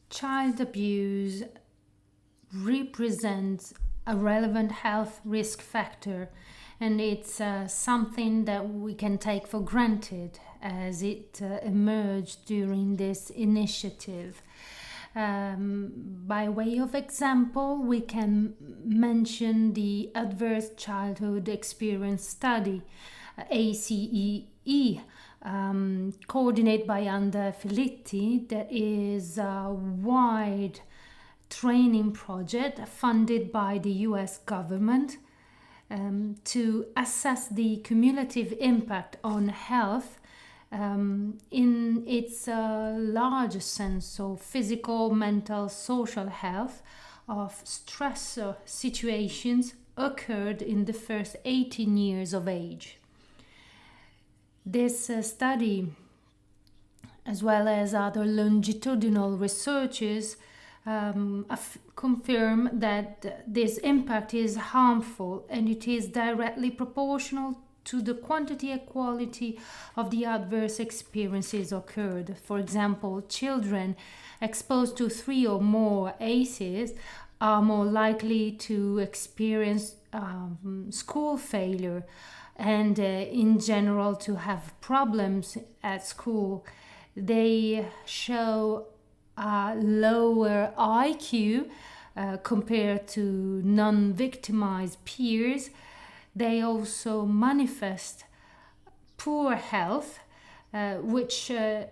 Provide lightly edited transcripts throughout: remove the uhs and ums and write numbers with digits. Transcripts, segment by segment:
Child abuse represents a relevant health risk factor, and it's something that we can take for granted as it emerged during this initiative. By way of example, we can mention the Adverse Childhood Experience Study, ACEE, coordinated by Anda Filitti, that is a wide training project funded by the US government to assess the cumulative impact on health in its largest sense, so physical, mental, social health of stressor situations occurred in the first 18 years of age. This study, as well as other longitudinal researches, confirm that this impact is harmful and it is directly proportional to the quantity and quality of the adverse experiences occurred. For example, children exposed to 3 or more ACEs are more likely to experience school failure and in general to have problems at school. They show a lower IQ compared to non-victimized peers. They also manifest poor health, which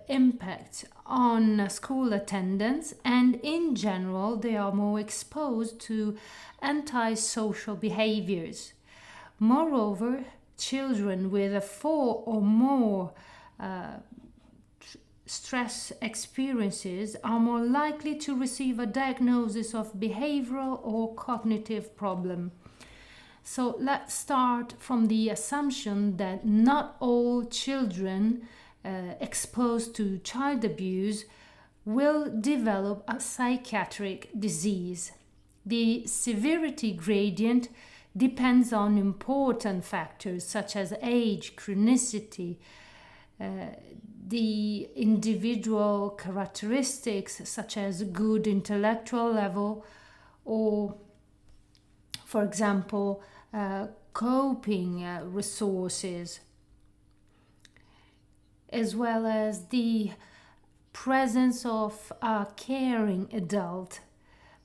impacts on school attendance, and in general they are more exposed to antisocial behaviors. Moreover, children with 4 or more stress experiences are more likely to receive a diagnosis of behavioral or cognitive problem. So let's start from the assumption that not all children exposed to child abuse will develop a psychiatric disease. The severity gradient depends on important factors such as age, chronicity, the individual characteristics such as good intellectual level or, for example, coping resources, as well as the presence of a caring adult,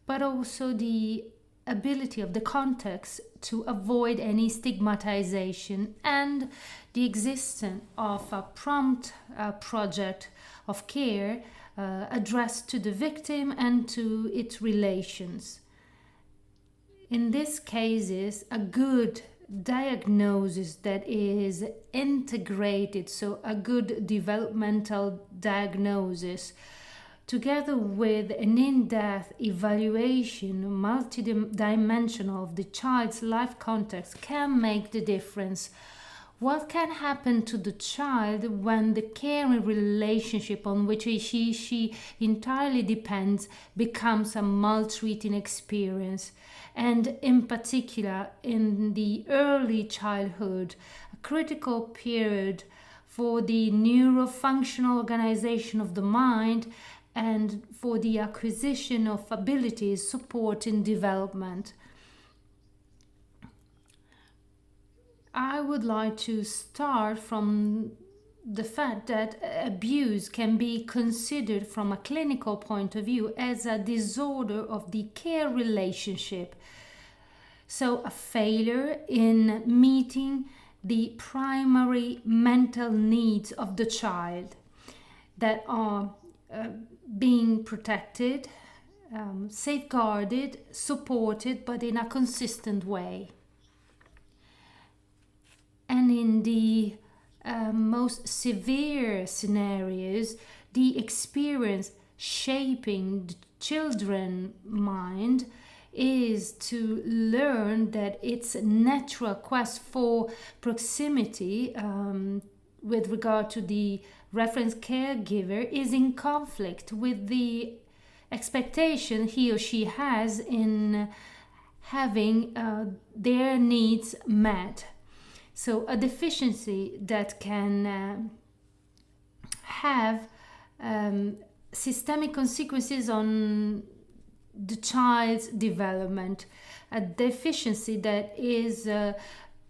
but also the ability of the context to avoid any stigmatization and the existence of a prompt project of care addressed to the victim and to its relations. In these cases, a good diagnosis that is integrated, so a good developmental diagnosis, together with an in-depth evaluation, multidimensional of the child's life context, can make the difference. What can happen to the child when the caring relationship on which she entirely depends becomes a maltreating experience? And in particular, in the early childhood, a critical period for the neurofunctional organization of the mind and for the acquisition of abilities supporting development. I would like to start from the fact that abuse can be considered from a clinical point of view as a disorder of the care relationship. So a failure in meeting the primary mental needs of the child that are being protected, safeguarded, supported, but in a consistent way. And in the most severe scenarios, the experience shaping the children's mind is to learn that its natural quest for proximity with regard to the reference caregiver is in conflict with the expectation he or she has in having their needs met. So a deficiency that can have systemic consequences on the child's development, a deficiency that is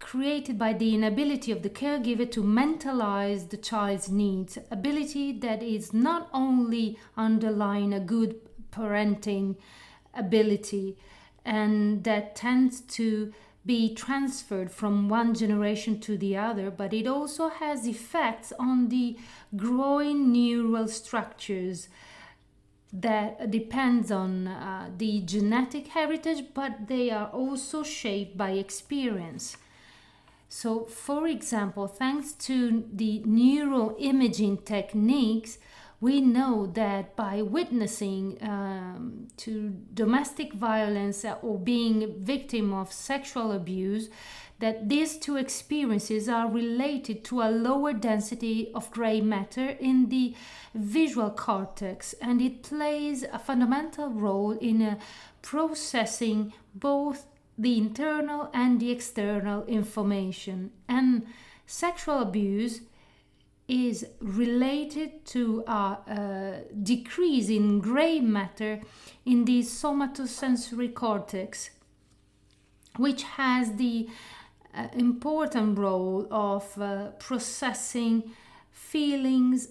created by the inability of the caregiver to mentalize the child's needs, ability that is not only underlying a good parenting ability and that tends to be transferred from one generation to the other, but it also has effects on the growing neural structures that depends on the genetic heritage, but they are also shaped by experience. So, for example, thanks to the neural imaging techniques, we know that by witnessing to domestic violence or being victim of sexual abuse, that these two experiences are related to a lower density of gray matter in the visual cortex, and it plays a fundamental role in processing both the internal and the external information. And sexual abuse is related to a decrease in gray matter in the somatosensory cortex, which has the important role of processing feelings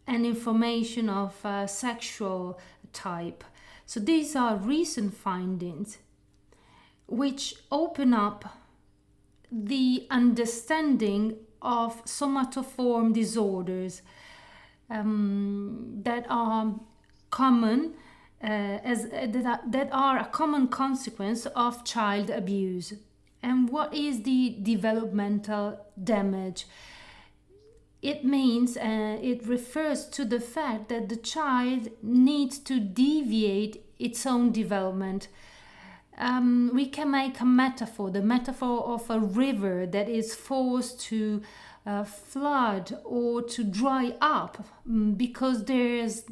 and information of sexual type. So these are recent findings which open up the understanding of somatoform disorders that are common that are a common consequence of child abuse. And what is the developmental damage? It means it refers to the fact that the child needs to deviate its own development. We can make a metaphor, the metaphor of a river that is forced to flood or to dry up because there is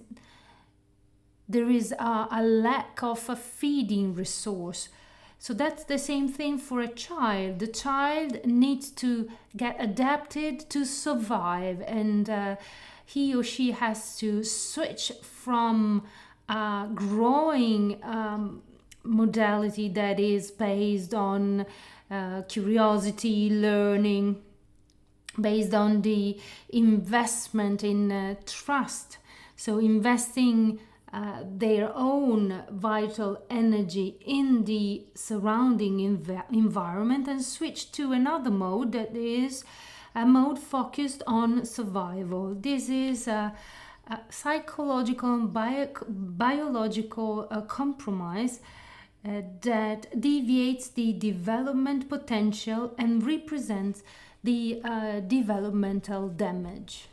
a lack of a feeding resource. So that's the same thing for a child. The child needs to get adapted to survive, and he or she has to switch from a growing modality that is based on curiosity, learning, based on the investment in trust. So investing their own vital energy in the surrounding environment, and switch to another mode that is a mode focused on survival. This is a psychological and biological compromise that deviates the development potential and represents the developmental damage.